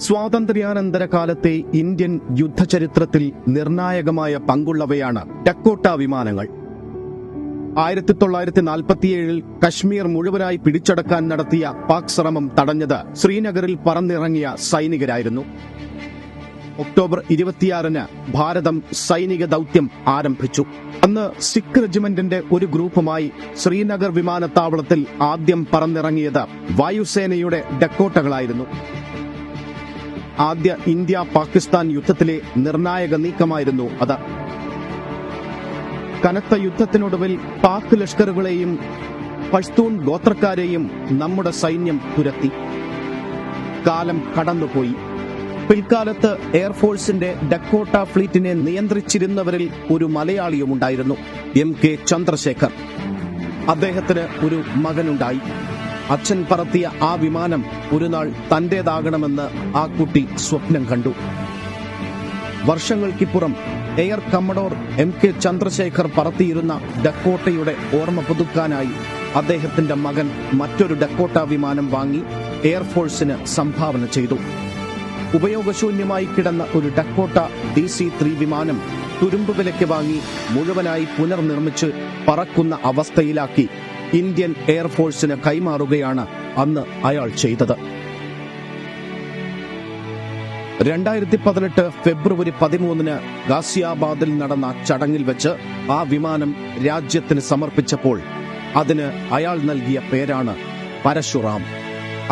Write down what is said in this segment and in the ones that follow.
സ്വാതന്ത്ര്യാനന്തര കാലത്തെ ഇന്ത്യൻ യുദ്ധചരിത്രത്തിൽ നിർണായകമായ പങ്കുള്ളവയാണ് ഡക്കോട്ട വിമാനങ്ങൾ. 1947 കശ്മീർ മുഴുവനായി പിടിച്ചടക്കാൻ നടത്തിയ പാക് ശ്രമം തടഞ്ഞത് ശ്രീനഗറിൽ പറന്നിറങ്ങിയ സൈനികരായിരുന്നു. ഒക്ടോബർ 26 ഭാരതം സൈനിക ദൌത്യം ആരംഭിച്ചു. അന്ന് സിഖ് റെജിമെന്റിന്റെ ഒരു ഗ്രൂപ്പുമായി ശ്രീനഗർ വിമാനത്താവളത്തിൽ ആദ്യം പറന്നിറങ്ങിയത് വായുസേനയുടെ ഡക്കോട്ടകളായിരുന്നു. ആദ്യ ഇന്ത്യ പാകിസ്ഥാൻ യുദ്ധത്തിലെ നിർണായക നീക്കമായിരുന്നു അത്. കനത്ത യുദ്ധത്തിനൊടുവിൽ പാക് ലഷ്കറുകളെയും പഷ്തൂൺ ഗോത്രക്കാരെയും നമ്മുടെ സൈന്യം തുരത്തി. കാലം കടന്നുപോയി. പിൽക്കാലത്ത് എയർഫോഴ്സിന്റെ ഡക്കോട്ട ഫ്ലീറ്റിനെ നിയന്ത്രിച്ചിരുന്നവരിൽ ഒരു മലയാളിയുമുണ്ടായിരുന്നു, MK ചന്ദ്രശേഖർ. അദ്ദേഹത്തിന് ഒരു മകനുണ്ടായി. അച്ഛൻ പറത്തിയ ആ വിമാനം ഒരുനാൾ തന്റേതാകണമെന്ന് ആ കുട്ടി സ്വപ്നം കണ്ടു. വർഷങ്ങൾക്കിപ്പുറം എയർ കമ്മഡോർ MK ചന്ദ്രശേഖർ പറത്തിയിരുന്ന ഡക്കോട്ടയുടെ ഓർമ്മ പുതുക്കാനായി അദ്ദേഹത്തിന്റെ മകൻ മറ്റൊരു ഡക്കോട്ട വിമാനം വാങ്ങി എയർഫോഴ്സിന് സംഭാവന ചെയ്തു. ഉപയോഗശൂന്യമായി കിടന്ന ഒരു ഡക്കോട്ട DC-3 വിമാനം തുരുമ്പ് വിലയ്ക്ക് വാങ്ങി മുഴുവനായി പുനർനിർമ്മിച്ച് പറക്കുന്ന അവസ്ഥയിലാക്കി ഇന്ത്യൻ എയർഫോഴ്സിന് കൈമാറുകയാണ് അന്ന് അയാൾ ചെയ്തത്. 2018 ഫെബ്രുവരി 13 ഗാസിയാബാദിൽ നടന്ന ചടങ്ങിൽ വെച്ച് ആ വിമാനം രാജ്യത്തിന് സമർപ്പിച്ചപ്പോൾ അതിന് അയാൾ നൽകിയ പേരാണ് പരശുറാം.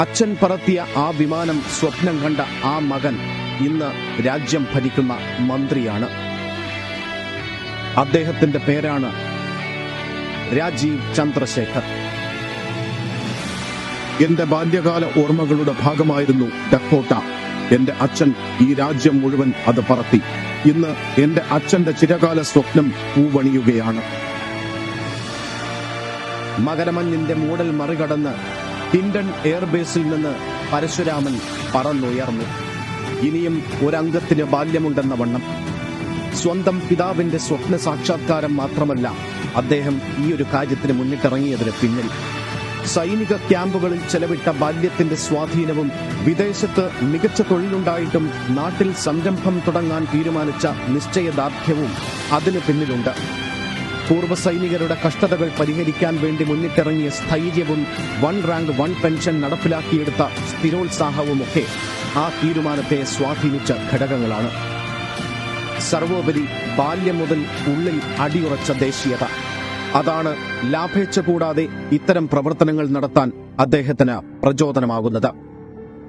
അച്ഛൻ പറത്തിയ ആ വിമാനം സ്വപ്നം കണ്ട ആ മകൻ ഇന്ന് രാജ്യം ഭരിക്കുന്ന മന്ത്രിയാണ്. അദ്ദേഹത്തിന്റെ പേരാണ് രാജീവ് ചന്ദ്രശേഖർ. എന്റെ ബാല്യകാല ഓർമ്മകളുടെ ഭാഗമായിരുന്നു ഡക്കോട്ട. എന്റെ അച്ഛൻ ഈ രാജ്യം മുഴുവൻ അത് പറത്തി. ഇന്ന് എന്റെ അച്ഛന്റെ ചിരകാല സ്വപ്നം പൂവണിയുകയാണ്. മകരമഞ്ഞിന്റെ മൂടൽ മറികടന്ന് ഹിൻഡൻ എയർബേസിൽ നിന്ന് പരശുരാമൻ പറന്നുയർന്നു. ഇനിയും ഒരംഗത്തിന് ബാല്യമുണ്ടെന്ന വണ്ണം. സ്വന്തം പിതാവിന്റെ സ്വപ്ന സാക്ഷാത്കാരം മാത്രമല്ല അദ്ദേഹം ഈ ഒരു കാര്യത്തിന് മുന്നിട്ടിറങ്ങിയതിന് പിന്നിൽ സൈനിക ക്യാമ്പുകളിൽ ചെലവിട്ട ബാല്യത്തിന്റെ സ്വാധീനവും വിദേശത്ത് മികച്ച തൊഴിലുണ്ടായിട്ടും നാട്ടിൽ സംരംഭം തുടങ്ങാൻ തീരുമാനിച്ച നിശ്ചയദാർഢ്യവും അതിനു പിന്നിലുണ്ട്. പൂർവ്വ സൈനികരുടെ കഷ്ടതകൾ പരിഹരിക്കാൻ വേണ്ടി മുന്നിട്ടിറങ്ങിയ സ്ഥൈര്യവും 1 റാങ്ക് 1 പെൻഷൻ നടപ്പിലാക്കിയെടുത്ത സ്ഥിരോത്സാഹവുമൊക്കെ ആ തീരുമാനത്തെ സ്വാധീനിച്ച ഘടകങ്ങളാണ്. സർവോപരി ബാല്യം മുതൽ ഉള്ളിൽ അടിയുറച്ച ദേശീയത. അതാണ് ലാഭേച്ഛ കൂടാതെ ഇത്തരം പ്രവർത്തനങ്ങൾ നടത്താൻ അദ്ദേഹത്തിന് പ്രചോദനമാകുന്നത്.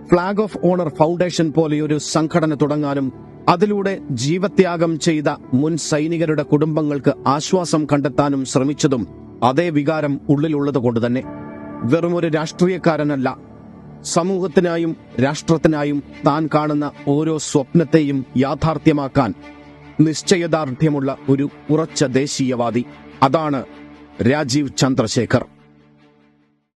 ഫ്ളാഗ് ഓഫ് ഓണർ ഫൗണ്ടേഷൻ പോലെയൊരു സംഘടന തുടങ്ങാനും അതിലൂടെ ജീവത്യാഗം ചെയ്ത മുൻ സൈനികരുടെ കുടുംബങ്ങൾക്ക് ആശ്വാസം കണ്ടെത്താനും ശ്രമിച്ചതും അതേ വികാരം ഉള്ളിലുള്ളതുകൊണ്ട് തന്നെ. വെറുമൊരു രാഷ്ട്രീയക്കാരനല്ല, സമൂഹത്തിനായും രാഷ്ട്രത്തിനായും താൻ കാണുന്ന ഓരോ സ്വപ്നത്തെയും യാഥാർത്ഥ്യമാക്കാൻ നിശ്ചയദാർഢ്യമുള്ള ഒരു ഉറച്ച ദേശീയവാദി. അതാണ് രാജീവ് ചന്ദ്രശേഖർ.